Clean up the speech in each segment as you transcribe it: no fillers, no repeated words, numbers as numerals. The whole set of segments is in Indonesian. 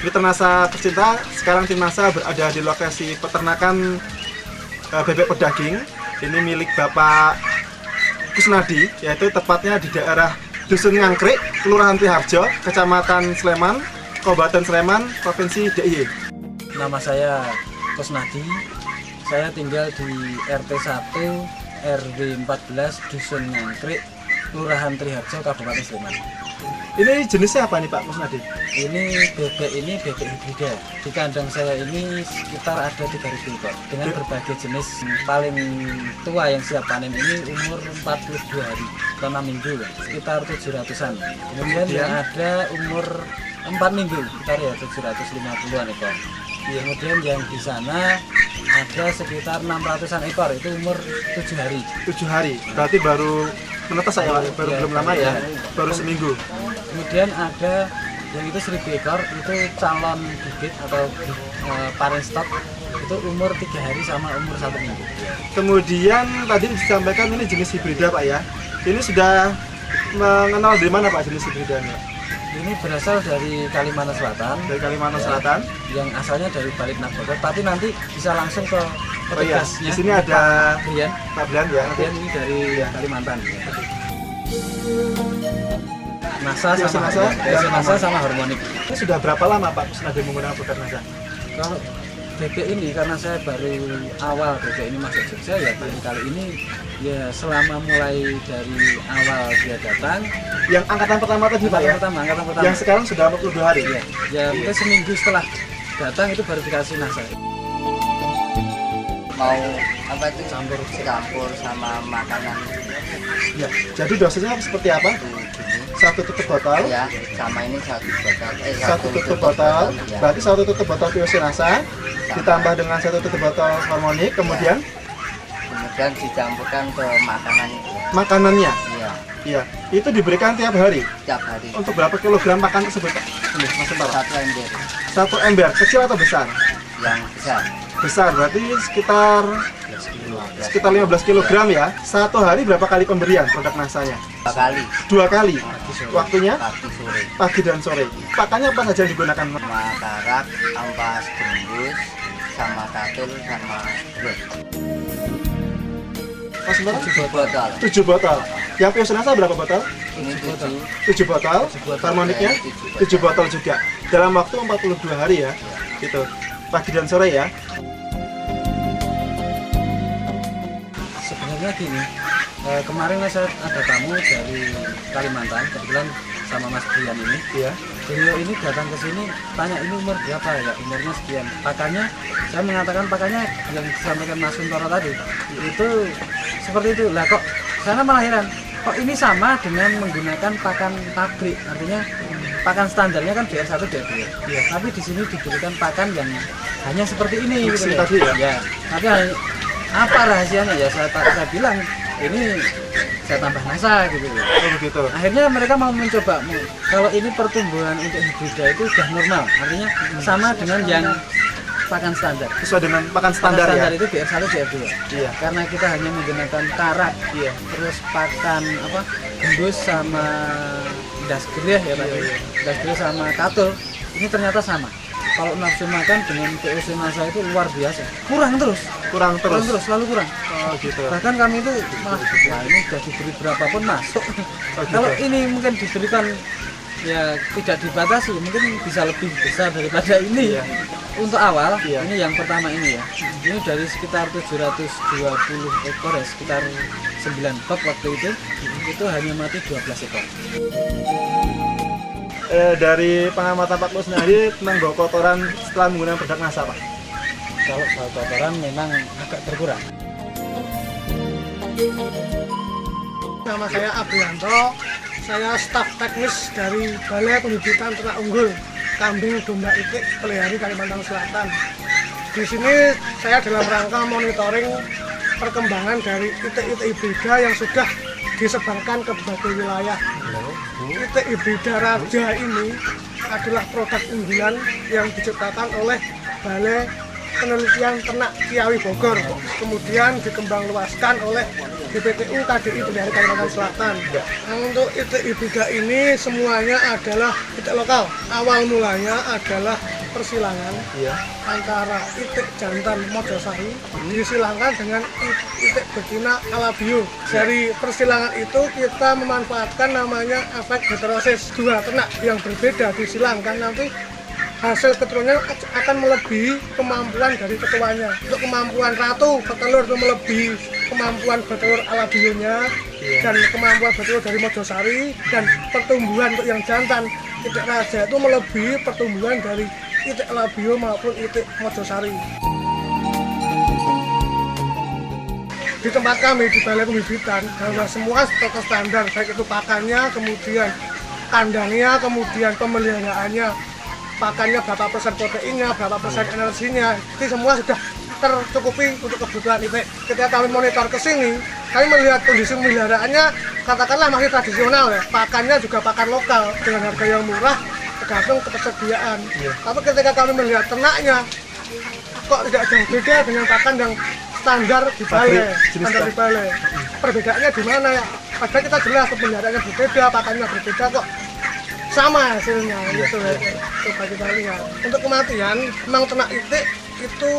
Ternasa pecinta, sekarang tim NASA berada di lokasi peternakan bebek pedaging. Ini milik Bapak Kusnadi, yaitu tepatnya di daerah Dusun Ngangkrik, Kelurahan Triharjo, Kecamatan Sleman, Kabupaten Sleman, Provinsi DIY. Nama saya Kusnadi, saya tinggal di RT 1 RW 14 Dusun Ngangkrik, Kelurahan Triharjo, Kabupaten Sleman. Ini jenisnya apa nih Pak Kusnadi? Ini bebek hibrida. Di kandang saya ini sekitar ada 3.000 ekor dengan berbagai jenis. Paling tua yang siap panen ini umur 42 hari atau 6 minggu, sekitar 700-an. Kemudian yang ada umur 4 minggu, sekitar ya 750-an ekor. Kemudian yang di sana ada sekitar 600-an ekor, itu umur 7 hari. 7 hari, berarti baru menetas saya, baru belum lama ya, baru seminggu. Kemudian ada yang itu 1.000 ekor, itu calon bibit atau parent stock, itu umur 3 hari sama umur 1 minggu. Kemudian tadi disampaikan ini jenis hibrida Pak ya. Ini sudah mengenal dari mana Pak jenis hibridanya? Ini berasal dari Kalimantan Selatan. Dari Kalimantan Selatan. Yang asalnya dari Balik Nagoda, tapi nanti bisa langsung ke petugasnya. Di sini ada Pak Brian ya. Brian ini dari Kalimantan. NASA sama harmonik. Ini sudah berapa lama Pak Kusnadi menggunakan produk NASA? Kalau bebek ini, karena saya baru awal bebek ini masuk Jogja, ya kali ini ya selama mulai dari awal dia datang. Yang angkatan pertama tadi Pak ya? Angkatan pertama. Yang sekarang sudah 42 hari? Ya mungkin seminggu setelah datang itu baru dikasih NASA. Mau apa itu campur sama makanan. Ya, jadi dosisnya seperti apa? Satu tutup botol. Ya, sama ini satu botol. Satu tutup botol. Ya. Berarti satu tutup botol POC NASA ditambah dengan satu tutup botol harmonik, kemudian dicampurkan ke makanan. Makanannya. Iya. Iya. Itu diberikan tiap hari. Tiap hari. Untuk berapa kilogram pakan tersebut? Ini, Mas Tentara. 1 ember. 1 ember, kecil atau besar? Yang besar. Besar, berarti sekitar 15 kg ya. Satu hari berapa kali pemberian produk NASA-nya? 2 kali. 2 kali. Waktunya? Pagi sore. Pagi dan sore. Pakannya apa saja yang digunakan? Sama karak, ampas gembus, sama katul, sama brot. Mas Mbak? 7 botol. 7 botol. Yang POC NASA berapa botol? Ini 7 botol. Harmoniknya 7 botol juga. Dalam waktu 42 hari ya. Gitu. Pagi dan sore ya. Sebenarnya gini, kemarin saya ada tamu dari Kalimantan, kebetulan sama Mas Brian ini. Iya. Beliau ini datang ke sini, tanya ini umur berapa ya, umurnya sekian. Pakannya, saya mengatakan pakannya yang disampaikan Mas Suntoro tadi, itu seperti itu. Lah kok, saya malah heran, kok ini sama dengan menggunakan pakan pabrik, artinya pakan standarnya kan DR1, DR2. Ya, tapi di sini diberikan pakan yang hanya seperti ini. Gitu ya. Tadi ya? Ya, tapi apa rahasianya ya, saya bilang ini saya tambah NASA gitu. Oh begitu. Akhirnya mereka mau mencoba, kalau ini pertumbuhan untuk hibrida itu sudah normal, artinya sama dengan yang pakan standar. Sesuai dengan pakan standar ya? Itu DR1, DR2. Iya. Karena kita hanya menggunakan karak, iya. Terus pakan apa, gembus sama dasgereh ya Pak. Dasgereh sama katul, ini ternyata sama. Kalau nafsu makan dengan POC NASA itu luar biasa, kurang terus, selalu kurang. Oh gitu. Bahkan kami itu malah, wah ini sudah diberi berapapun masuk. Oh, gitu. Kalau ini mungkin diberikan ya tidak dibatasi, mungkin bisa lebih besar daripada ini. Iya. Untuk awal, iya. Ini yang pertama ini ya, ini dari sekitar 720 ekor ya, sekitar 9 bab waktu itu hanya mati 12 ekor. Dari pengamatan Pak Kusnadi tentang bau kotoran setelah menggunakan produk NASA Pak? Kalau bau kotoran memang agak berkurang. Nama saya Abrianto, saya staf teknis dari Balai Pembibitan Ternak Unggul Kambing Domba Itik Pelihari Kalimantan Selatan. Di sini saya dalam rangka monitoring perkembangan dari itik-itik hibrida yang sudah disebarkan ke berbagai wilayah. Itik hibrida raja ini adalah produk unggulan yang diciptakan oleh Balai Penelitian Ternak Ciawi Bogor, kemudian dikembangluaskan oleh BPTU KDI Pelihari Kalimantan Selatan. Nah, untuk itik hibrida ini semuanya adalah itik lokal. Awal mulanya adalah persilangan Iya. antara itik jantan Mojosari disilangkan dengan itik betina Alabio. Dari persilangan itu kita memanfaatkan namanya efek heterosis. Dua ternak yang berbeda disilangkan, nanti hasil keturunannya akan melebihi kemampuan dari ketuanya. Untuk kemampuan ratu petelur itu melebihi kemampuan bertelur Alabionya, dan kemampuan bertelur dari Mojosari, dan pertumbuhan untuk yang jantan itik raja itu melebihi pertumbuhan dari itik Alabio maupun itik Mojosari. Di tempat kami di Balai Pembibitan bahwa semua standar, baik itu pakannya, kemudian kandangnya, kemudian pemeliharaannya, pakannya berapa persen proteinnya, berapa persen energinya, itu semua sudah tercukupi untuk kebutuhan itik. Ketika kami monitor ke sini, kami melihat kondisi pemeliharaannya katakanlah masih tradisional ya, pakannya juga pakan lokal dengan harga yang murah tergantung ketersediaan. Tapi ketika kami melihat ternaknya kok tidak jauh beda dengan pakan yang standar di balai, standar di balai. Perbedaannya di mana ya? Padahal kita jelas pemeliharaannya berbeda, pakannya berbeda kok sama hasilnya, gitu ya. Coba kita lihat. Untuk kematian, memang ternak itik itu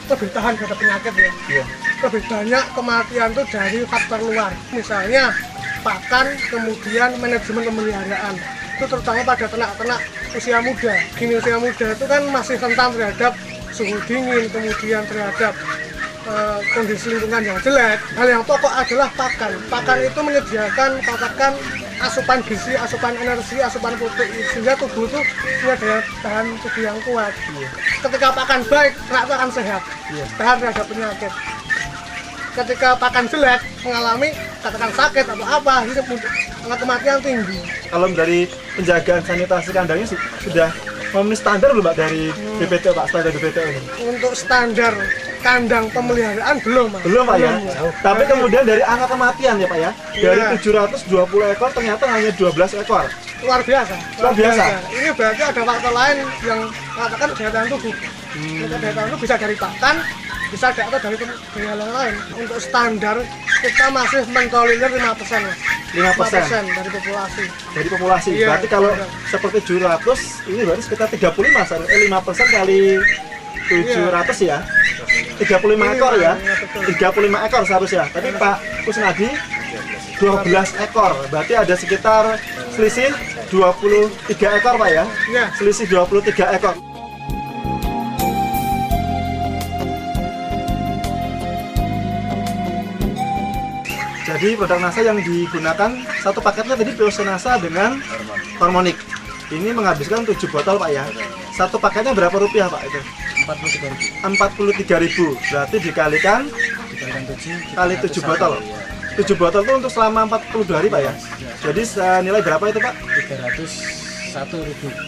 lebih tahan terhadap penyakit ya. Lebih banyak kematian itu dari faktor luar. Misalnya pakan, kemudian manajemen pemeliharaan. Itu terutama pada ternak-ternak usia muda. Gini, usia muda itu kan masih rentan terhadap suhu dingin, kemudian terhadap kondisi lingkungan yang jelek. Hal yang pokok adalah pakan. Pakan itu menyediakan katakan asupan gizi, asupan energi, asupan protein, sehingga tubuh itu punya daya tahan tubuh yang kuat. Ketika pakan baik, ternak itu akan sehat, tahan terhadap penyakit. Ketika pakan jelek, mengalami katakan sakit atau apa, ini angka kematian tinggi. Kalau dari penjagaan sanitasi kandangnya sudah memenuhi standar belum Pak dari BPT Pak, standar BPT ini? Untuk standar kandang pemeliharaan belum Pak. Belum Pak ya? Belum. Tapi kemudian dari angka kematian ya Pak ya? Dari 720 ekor ternyata hanya 12 ekor. Luar biasa. Luar biasa. Ini berarti ada faktor lain yang katakan daya tahan tubuh. Daya tahan tubuh bisa dari pakan, bisa dari hal lain. Untuk standar kita masih mentolerir 5% lah. 5% dari populasi. Dari populasi. Iya, berarti kalau benar. seperti 700 ini berarti sekitar 35 5% kali 700 ya. 35 ekor ya. 35 ekor seharusnya. Tapi Pak Kusnadi 12 ekor. Berarti ada sekitar selisih 23 ekor Pak ya. Iya. Selisih 23 ekor. Jadi produk NASA yang digunakan satu paketnya tadi Piosenasa dengan Hormonik. Ini menghabiskan 7 botol Pak ya. Satu paketnya berapa rupiah Pak itu? 43.000. Berarti dikalikan kali 7 botol. 7 botol itu untuk selama 42 hari Pak ya. Jadi nilai berapa itu Pak?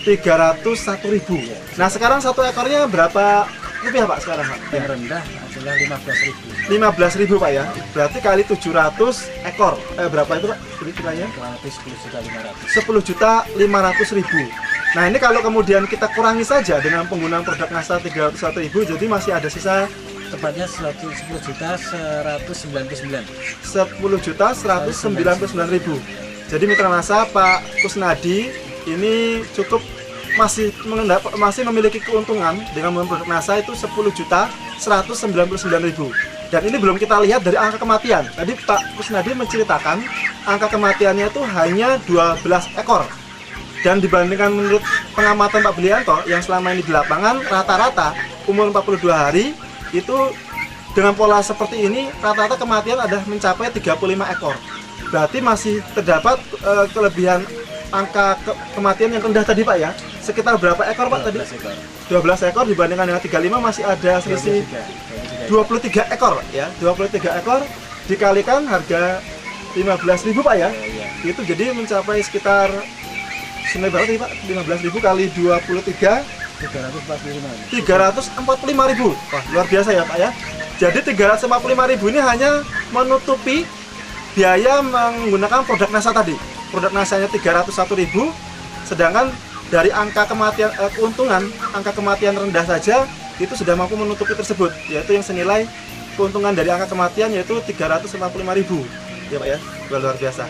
301.000. Nah sekarang satu ekornya berapa rupiah Pak sekarang Pak? Yang rendah adalah 15.000. 15.000 Pak ya. Berarti kali 700 ekor. Berapa itu Pak? Kira-kiranya? 10.500.000. Nah ini kalau kemudian kita kurangi saja dengan penggunaan produk NASA 301.000, jadi masih ada sisa Tepatnya 10.199.000. 10.199.000. Jadi mitra NASA Pak Kusnadi ini cukup masih memiliki keuntungan dengan menggunakan produk NASA itu 10.199.000. Dan ini belum kita lihat dari angka kematian. Tadi Pak Kusnadi menceritakan angka kematiannya itu hanya 12 ekor. Dan dibandingkan menurut pengamatan Pak Belianto yang selama ini di lapangan, rata-rata umur 42 hari itu dengan pola seperti ini rata-rata kematian ada mencapai 35 ekor. Berarti masih terdapat kelebihan angka kematian yang rendah tadi Pak ya. Sekitar berapa ekor Pak tadi? 12 ekor dibandingkan dengan 35 masih ada selisih 23 ekor ya. 23 ekor dikalikan harga 15.000 Pak ya. Itu jadi mencapai sekitar senilai berapa tadi Pak? 15.000 kali 23 345.000. Wah, luar biasa ya Pak ya. Jadi 345.000 ini hanya menutupi biaya menggunakan produk NASA tadi. Produk NASA-nya 301.000, sedangkan dari angka kematian keuntungan, angka kematian rendah saja itu sudah mampu menutupi tersebut, yaitu yang senilai keuntungan dari angka kematian yaitu 345.000. Ya Pak ya, luar biasa.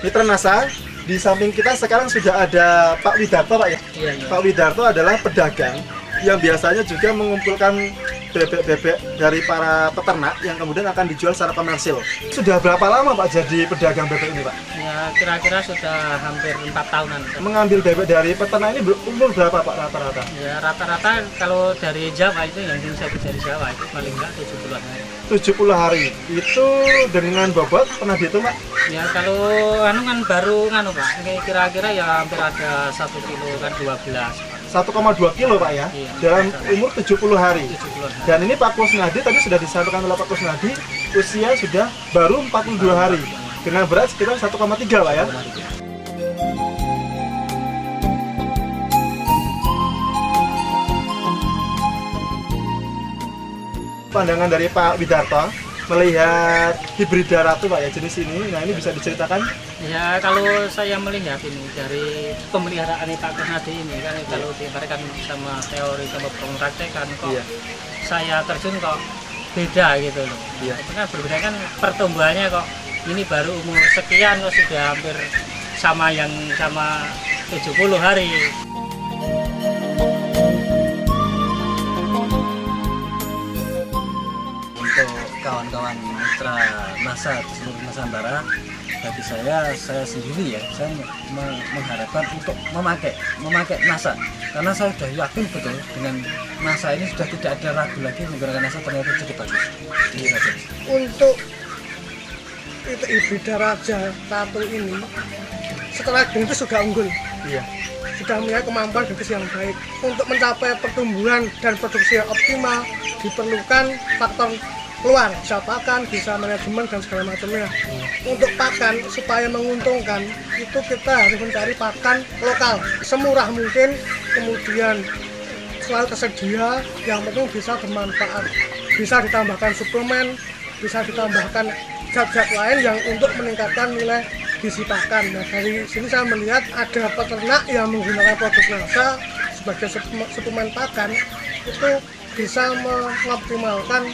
Mitra NASA, di samping kita sekarang sudah ada Pak Widarto Pak ya. Iya. Pak Widarto adalah pedagang yang biasanya juga mengumpulkan bebek-bebek dari para peternak yang kemudian akan dijual secara komersil. Sudah berapa lama Pak jadi pedagang bebek ini Pak? Ya kira-kira sudah hampir 4 tahunan. Mengambil bebek dari peternak ini umur berapa Pak rata-rata? Ya rata-rata kalau dari Jawa itu yang saya dari Jawa itu paling enggak 70 hari. 70 hari. Itu dengan bobot pernah dihitung Pak? Ya kalau anu kan baru nganu Pak, kira-kira ya hampir ada 1 kilo kan 12. 1,2 kilo Pak ya, Iya. dalam umur 70 hari. 70 hari. Dan ini Pak Kusnadi tadi sudah disampaikan oleh Pak Kusnadi, usia sudah baru 42 hari dengan berat sekitar 1,3 Pak ya. Pandangan dari Pak Widarto melihat hibrida ratu Pak ya jenis ini, nah ini bisa diceritakan? Ya kalau saya melihat ini dari pemeliharaan Pak Kusnadi ini kan kalau diibaratkan sama teori sama praktekan kok Iya. saya terjun kok beda gitu loh. Iya. Itu kan berbeda kan pertumbuhannya kok ini baru umur sekian kok sudah hampir sama yang sama 70 hari. Untuk kawan-kawan mitra NASA di seluruh Nusantara, bagi saya sendiri ya, saya mengharapkan untuk memakai NASA, karena saya sudah yakin betul dengan NASA ini sudah tidak ada ragu lagi menggunakan NASA, ternyata cukup bagus. Ini saja. Untuk itu hibrida raja ratu ini setelah genetis sudah unggul, Iya. sudah memiliki kemampuan genetis yang baik. Untuk mencapai pertumbuhan dan produksi yang optimal diperlukan faktor luar, bisa pakan, bisa manajemen dan segala macamnya. Untuk pakan supaya menguntungkan itu kita harus mencari pakan lokal semurah mungkin, kemudian selalu tersedia, yang penting bisa bermanfaat, bisa ditambahkan suplemen, bisa ditambahkan zat-zat lain yang untuk meningkatkan nilai gizi pakan. Nah dari sini saya melihat ada peternak yang menggunakan produk NASA sebagai suplemen pakan itu bisa mengoptimalkan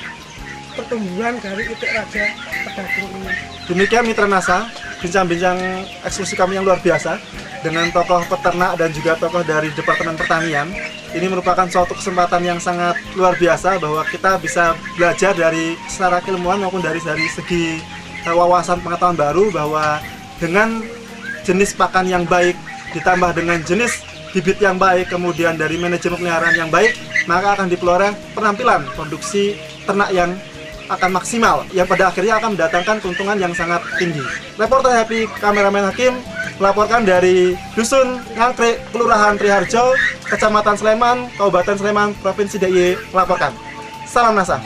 pertumbuhan dari itik raja pedaging ini. Demikian Mitra NASA, bincang-bincang eksklusif kami yang luar biasa dengan tokoh peternak dan juga tokoh dari Departemen Pertanian. Ini merupakan suatu kesempatan yang sangat luar biasa bahwa kita bisa belajar dari secara keilmuan maupun dari segi wawasan pengetahuan baru, bahwa dengan jenis pakan yang baik ditambah dengan jenis bibit yang baik, kemudian dari manajemen pemeliharaan yang baik, maka akan diperoleh penampilan produksi ternak yang akan maksimal, yang pada akhirnya akan mendatangkan keuntungan yang sangat tinggi. Reporter Happy, kameramen Hakim, melaporkan dari Dusun Ngangkrik, Kelurahan Triharjo, Kecamatan Sleman, Kabupaten Sleman, Provinsi DIY, melaporkan. Salam NASA.